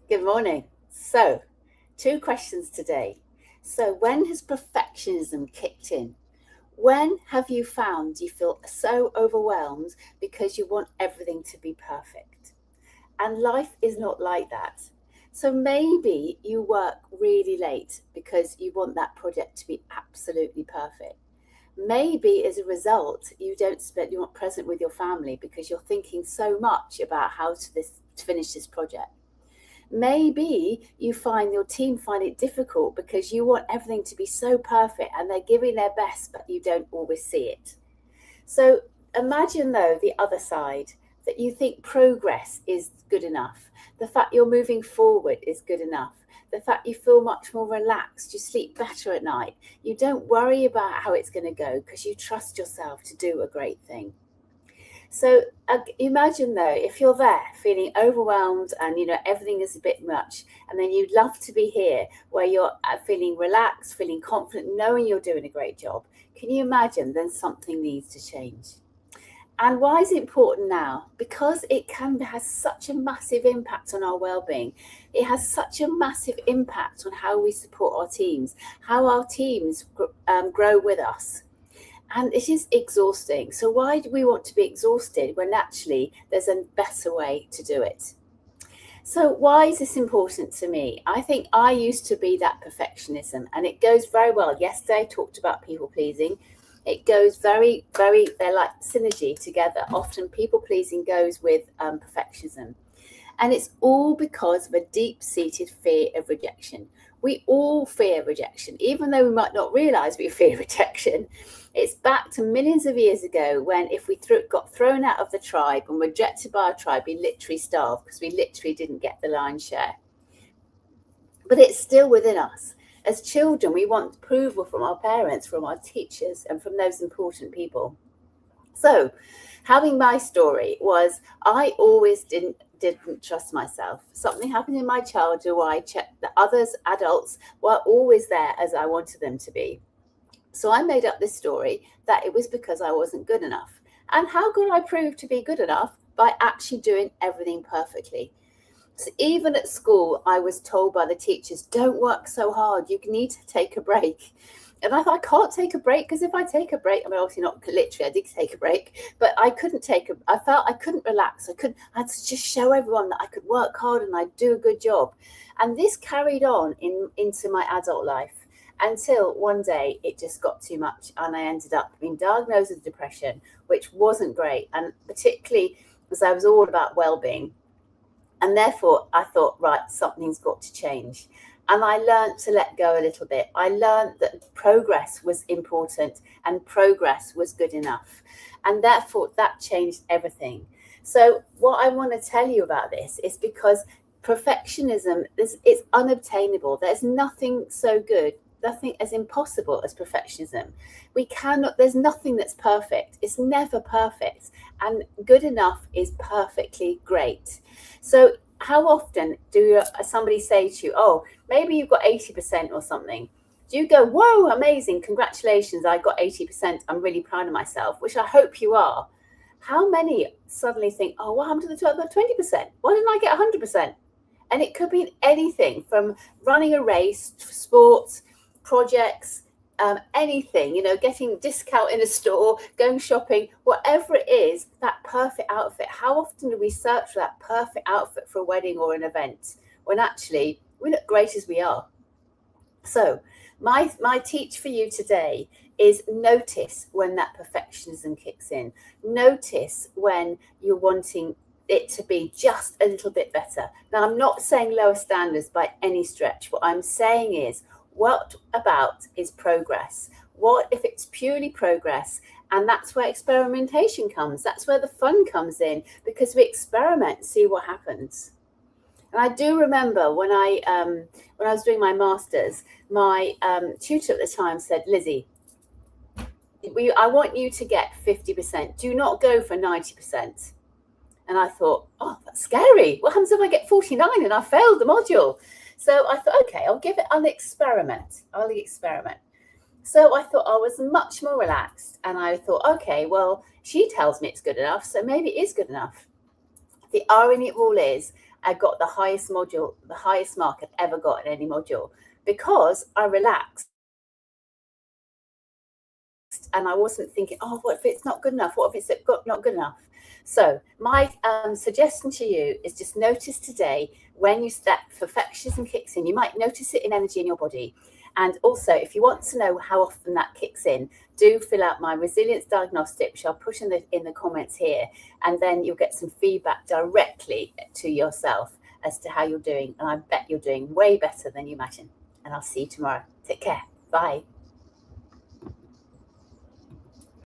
Good morning. So, two questions today. So, when has perfectionism kicked in? When have you found you feel so overwhelmed because you want everything to be perfect? And life is not like that. So, maybe you work really late because you want that project to be absolutely perfect. Maybe as a result, you're not present with your family because you're thinking so much about how to finish this project. Maybe you find your team find it difficult because you want everything to be so perfect and they're giving their best, but you don't always see it. So imagine, though, the other side, that you think progress is good enough. The fact you're moving forward is good enough. The fact you feel much more relaxed, you sleep better at night. You don't worry about how it's going to go because you trust yourself to do a great thing. So imagine, though, if you're there feeling overwhelmed and everything is a bit much, and then you'd love to be here where you're feeling relaxed, feeling confident, knowing you're doing a great job. Can you imagine? Then something needs to change. And why is it important now? Because it has such a massive impact on our well-being. It has such a massive impact on how we support our teams, how our teams grow with us. And it is exhausting. So why do we want to be exhausted when actually there's a better way to do it? So why is this important to me? I think I used to be that perfectionism, and it goes very well. Yesterday I talked about people pleasing. It goes they're like synergy together. Often people pleasing goes with perfectionism. And it's all because of a deep seated fear of rejection. We all fear rejection, even though we might not realize we fear rejection. It's back to millions of years ago when, if we got thrown out of the tribe and rejected by our tribe, we literally starved because we literally didn't get the lion's share. But it's still within us. As children, we want approval from our parents, from our teachers, and from those important people. So, having my story was I always didn't trust myself. Something happened in my childhood where I checked that others, adults, were always there as I wanted them to be. So I made up this story that it was because I wasn't good enough. And how could I prove to be good enough? By actually doing everything perfectly. So even at school, I was told by the teachers, don't work so hard. You need to take a break. And I thought, I can't take a break because if I take a break, I mean, obviously not literally, I did take a break, but I couldn't I felt I couldn't relax. I had to just show everyone that I could work hard and I'd do a good job. And this carried on into my adult life until one day it just got too much. And I ended up being diagnosed with depression, which wasn't great. And particularly as I was all about well-being. And therefore, I thought, right, something's got to change. And I learned to let go a little bit. I learned that progress was important and progress was good enough. And therefore, that changed everything. So, what I want to tell you about this is because perfectionism it's unobtainable. There's nothing so good, nothing as impossible as perfectionism. There's nothing that's perfect. It's never perfect. And good enough is perfectly great. So, how often do somebody say to you, oh, maybe you've got 80% or something? Do you go, whoa, amazing, congratulations, I got 80%, I'm really proud of myself, which I hope you are. How many suddenly think, oh, what happened to the other 20%? Why didn't I get 100%? And it could be anything from running a race, sports, projects, anything, getting discount in a store, going shopping, whatever it is, that perfect outfit. How often do we search for that perfect outfit for a wedding or an event when actually we look great as we are? So my teach for you today is notice when that perfectionism kicks in. Notice when you're wanting it to be just a little bit better. Now, I'm not saying lower standards by any stretch. What I'm saying is, what about is progress? What if it's purely progress? And that's where experimentation comes. That's where the fun comes in, because we experiment, see what happens. And I do remember when I was doing my masters, my tutor at the time said, Lizzie, I want you to get 50%. Do not go for 90%. And I thought, oh, that's scary. What happens if I get 49 and I failed the module? So I thought, okay, I'll give it an experiment. I'll experiment. So I thought I was much more relaxed. And I thought, okay, well, she tells me it's good enough, so maybe it is good enough. The irony of all is, I got the highest mark I've ever got in any module, because I relaxed. And I wasn't thinking, oh, what if it's not good enough? What if it's not good enough? So my suggestion to you is just notice today when that perfectionism kicks in. You might notice it in energy in your body. And also, if you want to know how often that kicks in, do fill out my resilience diagnostic, which I'll put in the comments here. And then you'll get some feedback directly to yourself as to how you're doing. And I bet you're doing way better than you imagine. And I'll see you tomorrow. Take care. Bye.